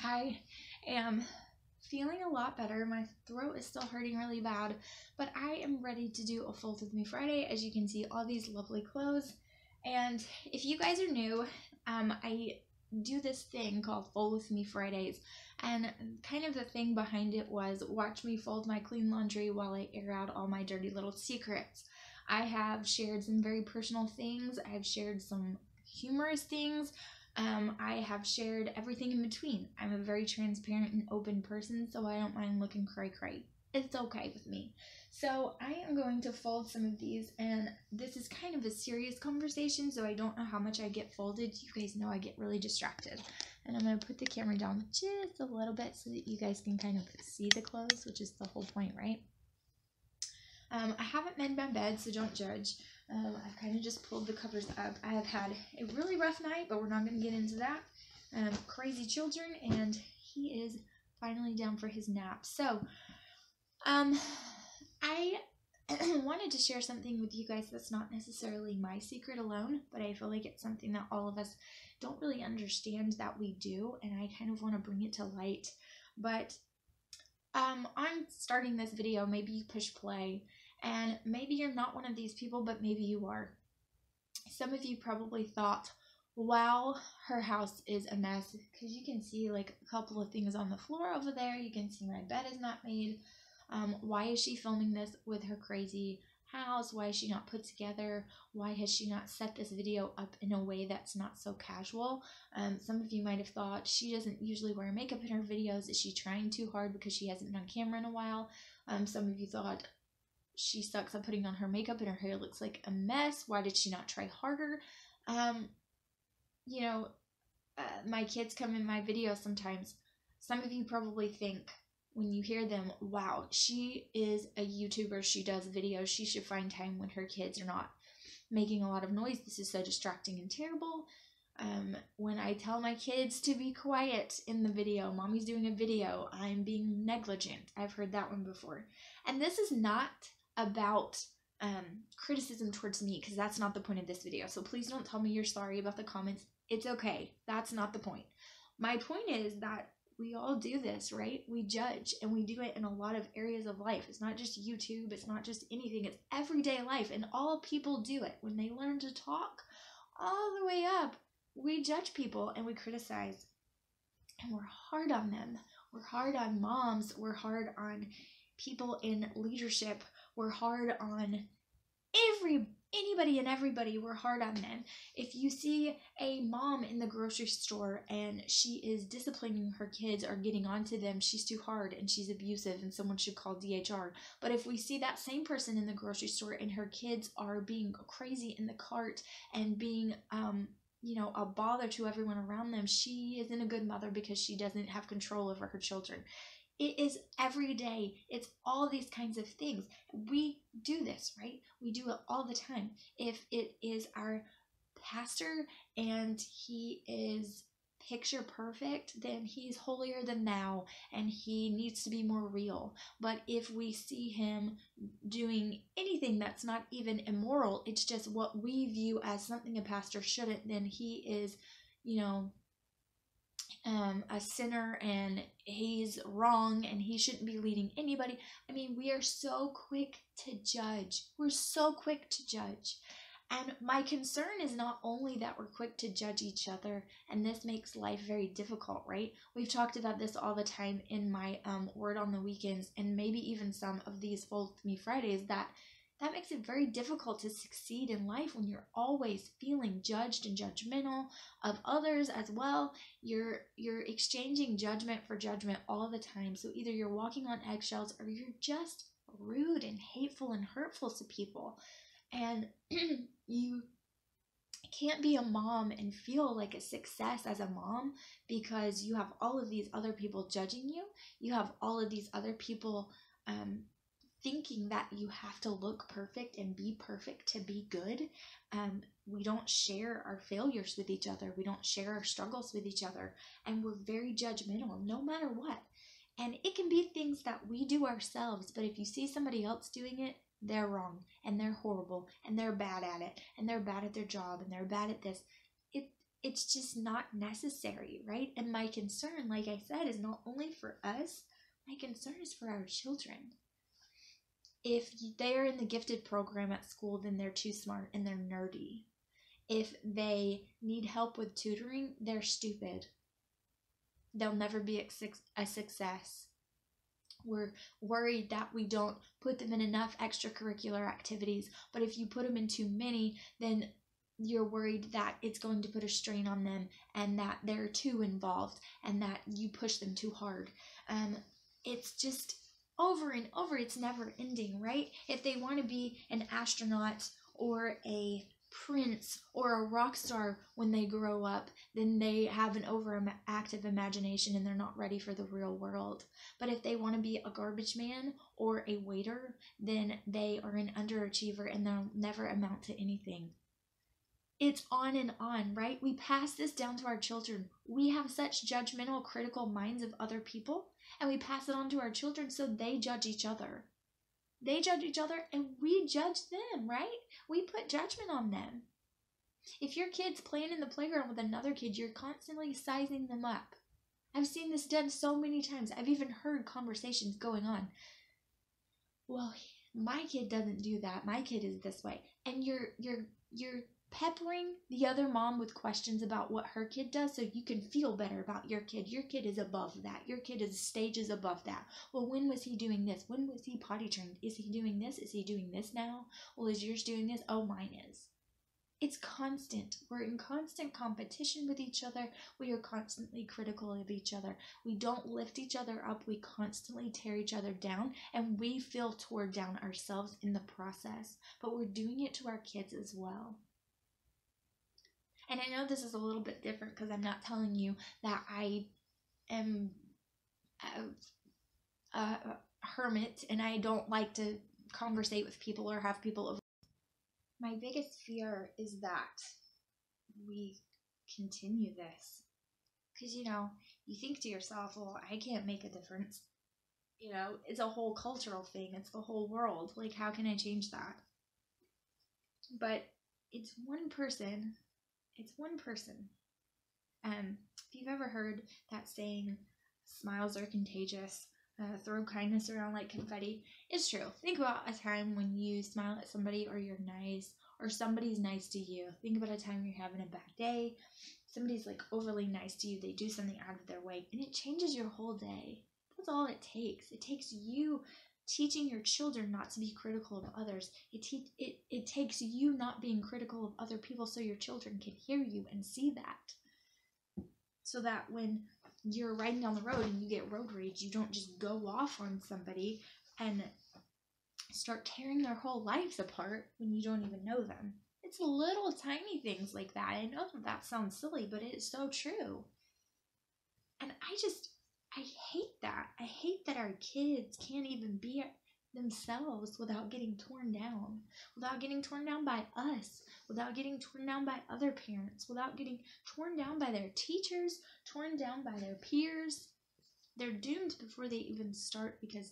I am feeling a lot better. My throat is still hurting really bad, but I am ready to do a Fold With Me Friday. As you can see, all these lovely clothes. And if you guys are new, I do this thing called Fold With Me Fridays, and kind of the thing behind it was watch me fold my clean laundry while I air out all my dirty little secrets. I have shared some very personal things. I've shared some humorous things. I have shared everything in between. I'm a very transparent and open person, so I don't mind looking cray-cray. It's okay with me. So I am going to fold some of these, and this is kind of a serious conversation, so I don't know how much I get folded. You guys know I get really distracted. And I'm going to put the camera down just a little bit so that you guys can kind of see the clothes, which is the whole point, right? I haven't made my bed, so don't judge. I've kind of just pulled the covers up. I have had a really rough night, but we're not going to get into that. Crazy children, and he is finally down for his nap. So, I wanted to share something with you guys that's not necessarily my secret alone, but I feel like it's something that all of us don't really understand that we do, and I kind of want to bring it to light. But I'm starting this video, maybe you push play, and maybe you're not one of these people, but maybe you are. Some of you probably thought, wow, her house is a mess, because you can see like a couple of things on the floor over there. You can see my bed is not made. Why is she filming this with her crazy house? Why is she not put together? Why has she not set this video up in a way that's not so casual? Some of you might have thought she doesn't usually wear makeup in her videos. Is she trying too hard because she hasn't been on camera in a while? Some of you thought she sucks at putting on her makeup and her hair looks like a mess. Why did she not try harder? My kids come in my videos sometimes. Some of you probably think, when you hear them, wow, she is a YouTuber, she does videos, she should find time when her kids are not making a lot of noise. This is so distracting and terrible. When I tell my kids to be quiet in the video, mommy's doing a video, I'm being negligent. I've heard that one before. And this is not about criticism towards me, because that's not the point of this video. So please don't tell me you're sorry about the comments. It's okay. That's not the point. My point is that we all do this, right? We judge, and we do it in a lot of areas of life. It's not just YouTube. It's not just anything. It's everyday life, and all people do it. When they learn to talk all the way up, we judge people and we criticize, and we're hard on them. We're hard on moms. We're hard on people in leadership. We're hard on anybody and everybody. We're hard on them. If you see a mom in the grocery store and she is disciplining her kids or getting onto them, she's too hard and she's abusive and someone should call DHR. But if we see that same person in the grocery store and her kids are being crazy in the cart and being a bother to everyone around them, she isn't a good mother because she doesn't have control over her children. It is every day. It's all these kinds of things. We do this, right? We do it all the time. If it is our pastor and he is picture perfect, then he's holier than thou and he needs to be more real. But if we see him doing anything that's not even immoral, it's just what we view as something a pastor shouldn't, then he is, a sinner and he's wrong and he shouldn't be leading anybody. I mean, we are so quick to judge. We're so quick to judge. And my concern is not only that we're quick to judge each other, and this makes life very difficult, right? We've talked about this all the time in my Word on the Weekends, and maybe even some of these Fold With Me Fridays, that makes it very difficult to succeed in life when you're always feeling judged and judgmental of others as well. You're exchanging judgment for judgment all the time. So either you're walking on eggshells or you're just rude and hateful and hurtful to people. And you can't be a mom and feel like a success as a mom because you have all of these other people judging you. You have all of these other people thinking that you have to look perfect and be perfect to be good. We don't share our failures with each other. We don't share our struggles with each other. And we're very judgmental no matter what. And it can be things that we do ourselves, but if you see somebody else doing it, they're wrong and they're horrible and they're bad at it and they're bad at their job and they're bad at this. It's just not necessary, right? And my concern, like I said, is not only for us, my concern is for our children. If they're in the gifted program at school, then they're too smart and they're nerdy. If they need help with tutoring, they're stupid. They'll never be a success. We're worried that we don't put them in enough extracurricular activities, but if you put them in too many, then you're worried that it's going to put a strain on them and that they're too involved and that you push them too hard. It's just over and over. It's never ending, right? If they want to be an astronaut or a prince or a rock star when they grow up, then they have an overactive imagination and they're not ready for the real world. But if they want to be a garbage man or a waiter, then they are an underachiever and they'll never amount to anything. It's on and on, right? We pass this down to our children. We have such judgmental, critical minds of other people, and we pass it on to our children so they judge each other. They judge each other and we judge them, right? We put judgment on them. If your kid's playing in the playground with another kid, you're constantly sizing them up. I've seen this done so many times. I've even heard conversations going on. Well, my kid doesn't do that. My kid is this way. And you're peppering the other mom with questions about what her kid does so you can feel better about your kid. Your kid is above that. Your kid is stages above that. Well, when was he doing this? When was he potty trained? Is he doing this? Is he doing this now? Well, is yours doing this? Oh, mine is. It's constant. We're in constant competition with each other. We are constantly critical of each other. We don't lift each other up. We constantly tear each other down, and we feel torn down ourselves in the process. But we're doing it to our kids as well. And I know this is a little bit different because I'm not telling you that I am a hermit and I don't like to conversate with people or have people over. My biggest fear is that we continue this. Because, you think to yourself, well, I can't make a difference. It's a whole cultural thing. It's the whole world. Like, how can I change that? But it's one person. It's one person. If you've ever heard that saying, smiles are contagious, throw kindness around like confetti, it's true. Think about a time when you smile at somebody or you're nice or somebody's nice to you. Think about a time you're having a bad day. Somebody's like overly nice to you. They do something out of their way and it changes your whole day. That's all it takes. It takes you teaching your children not to be critical of others. It takes you not being critical of other people so your children can hear you and see that. So that when you're riding down the road and you get road rage, you don't just go off on somebody and start tearing their whole lives apart when you don't even know them. It's little tiny things like that. I know that sounds silly, but it is so true. And I hate that. I hate that our kids can't even be themselves without getting torn down. Without getting torn down by us. Without getting torn down by other parents. Without getting torn down by their teachers. Torn down by their peers. They're doomed before they even start because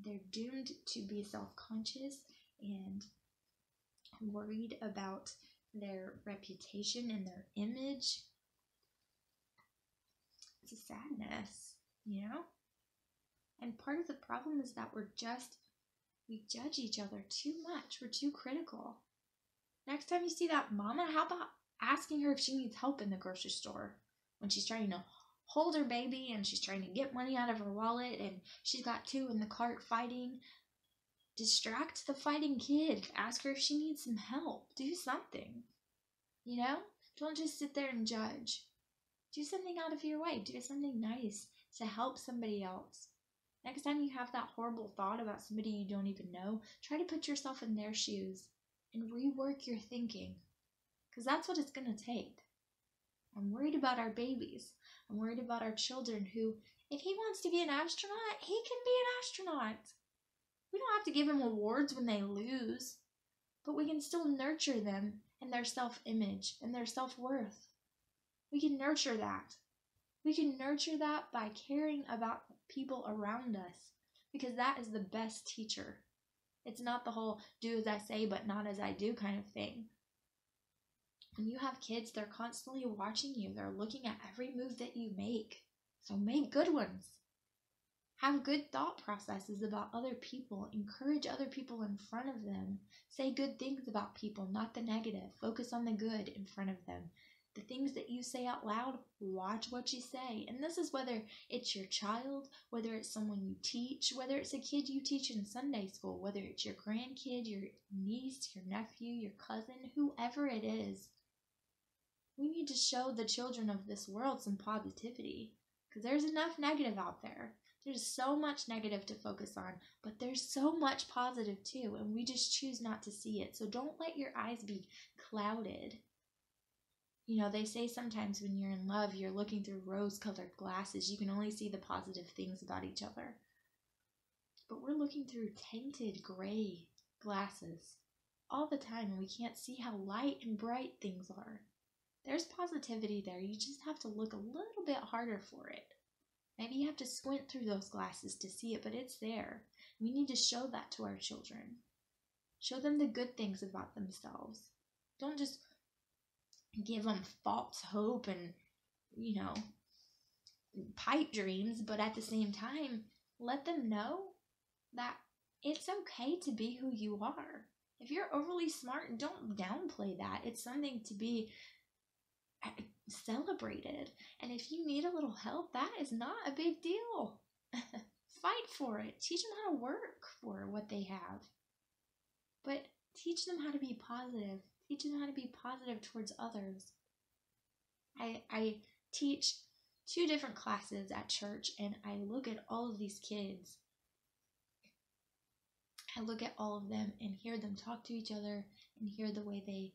they're doomed to be self-conscious and worried about their reputation and their image. It's a sadness, And part of the problem is that we judge each other too much. We're too critical. Next time you see that mama, how about asking her if she needs help in the grocery store when she's trying to hold her baby and she's trying to get money out of her wallet and she's got two in the cart fighting. Distract the fighting kid. Ask her if she needs some help. Do something. Don't just sit there and judge. Do something out of your way. Do something nice to help somebody else. Next time you have that horrible thought about somebody you don't even know, try to put yourself in their shoes and rework your thinking. Because that's what it's going to take. I'm worried about our babies. I'm worried about our children who, if he wants to be an astronaut, he can be an astronaut. We don't have to give him awards when they lose, but we can still nurture them and their self-image and their self-worth. We can nurture that. We can nurture that by caring about people around us because that is the best teacher. It's not the whole do as I say but not as I do kind of thing. When you have kids, they're constantly watching you. They're looking at every move that you make. So make good ones. Have good thought processes about other people. Encourage other people in front of them. Say good things about people, not the negative. Focus on the good in front of them. The things that you say out loud, watch what you say. And this is whether it's your child, whether it's someone you teach, whether it's a kid you teach in Sunday school, whether it's your grandkid, your niece, your nephew, your cousin, whoever it is. We need to show the children of this world some positivity, because there's enough negative out there. There's so much negative to focus on, but there's so much positive too, and we just choose not to see it. So don't let your eyes be clouded. You know, they say sometimes when you're in love, you're looking through rose-colored glasses. You can only see the positive things about each other. But we're looking through tinted gray glasses all the time, and we can't see how light and bright things are. There's positivity there. You just have to look a little bit harder for it. Maybe you have to squint through those glasses to see it, but it's there. We need to show that to our children. Show them the good things about themselves. Don't just give them false hope and, pipe dreams, but at the same time, let them know that it's okay to be who you are. If you're overly smart, don't downplay that. It's something to be celebrated. And if you need a little help, that is not a big deal. Fight for it. Teach them how to work for what they have. But teach them how to be positive. Teach them how to be positive towards others. I teach 2 different classes at church, and I look at all of these kids. I look at all of them and hear them talk to each other and hear the way they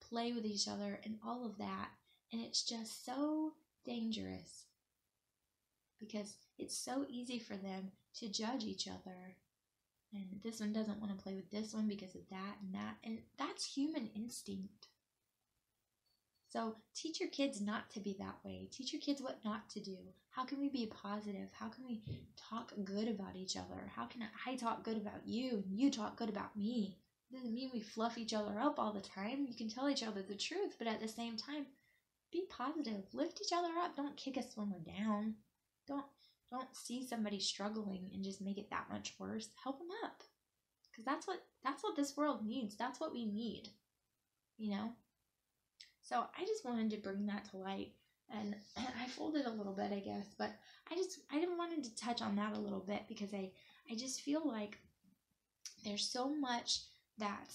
play with each other and all of that. And it's just so dangerous because it's so easy for them to judge each other. And this one doesn't want to play with this one because of that and that. And that's human instinct. So teach your kids not to be that way. Teach your kids what not to do. How can we be positive? How can we talk good about each other? How can I talk good about you and you talk good about me? It doesn't mean we fluff each other up all the time. You can tell each other the truth, but at the same time, be positive. Lift each other up. Don't kick us when we're down. Don't see somebody struggling and just make it that much worse. Help them up. Because that's what this world needs. That's what we need. So I just wanted to bring that to light. And I folded a little bit, I guess, but I wanted to touch on that a little bit because I just feel like there's so much that,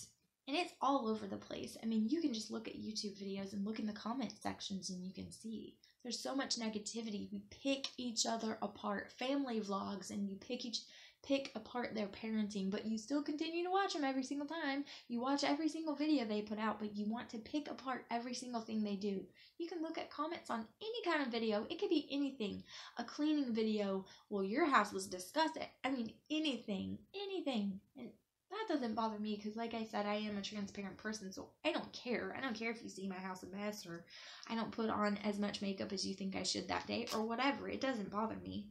and it's all over the place. I mean, you can just look at YouTube videos and look in the comment sections and you can see there's so much negativity. We pick each other apart. Family vlogs, and you pick apart their parenting, but you still continue to watch them every single time. You watch every single video they put out, but you want to pick apart every single thing they do. You can look at comments on any kind of video. It could be anything. A cleaning video. Well, your house was disgusting. I mean, anything. And that doesn't bother me because, like I said, I am a transparent person, so I don't care. I don't care if you see my house a mess or I don't put on as much makeup as you think I should that day or whatever. It doesn't bother me.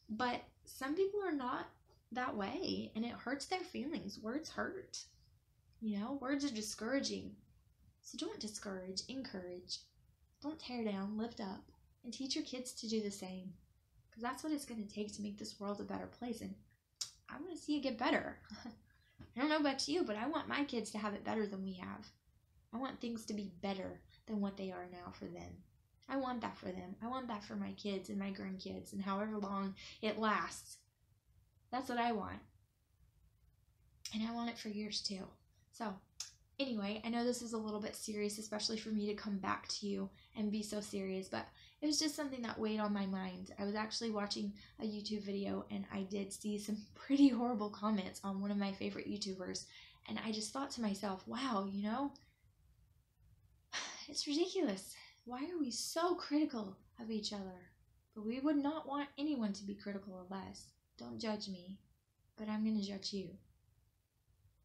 But some people are not that way, and it hurts their feelings. Words hurt. Words are discouraging. So don't discourage, encourage. Don't tear down, lift up, and teach your kids to do the same. Because that's what it's going to take to make this world a better place, and I want to see it get better. I don't know about you, but I want my kids to have it better than we have. I want things to be better than what they are now for them. I want that for them. I want that for my kids and my grandkids and however long it lasts. That's what I want. And I want it for yours too. So, anyway, I know this is a little bit serious, especially for me to come back to you and be so serious, but it was just something that weighed on my mind. I was actually watching a YouTube video and I did see some pretty horrible comments on one of my favorite YouTubers. And I just thought to myself, wow, it's ridiculous. Why are we so critical of each other? But we would not want anyone to be critical of us. Don't judge me, but I'm going to judge you.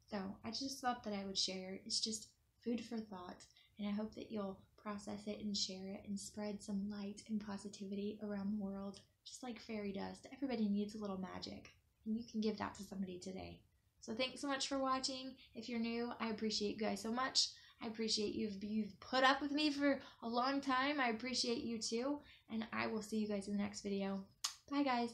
So I just thought that I would share. It's just food for thought, and I hope that you'll process it and share it and spread some light and positivity around the world, just like fairy dust. Everybody needs a little magic, and you can give that to somebody today. So thanks so much for watching. If you're new, I appreciate you guys so much. I appreciate you. You've put up with me for a long time. I appreciate you too. And I will see you guys in the next video. Bye, guys.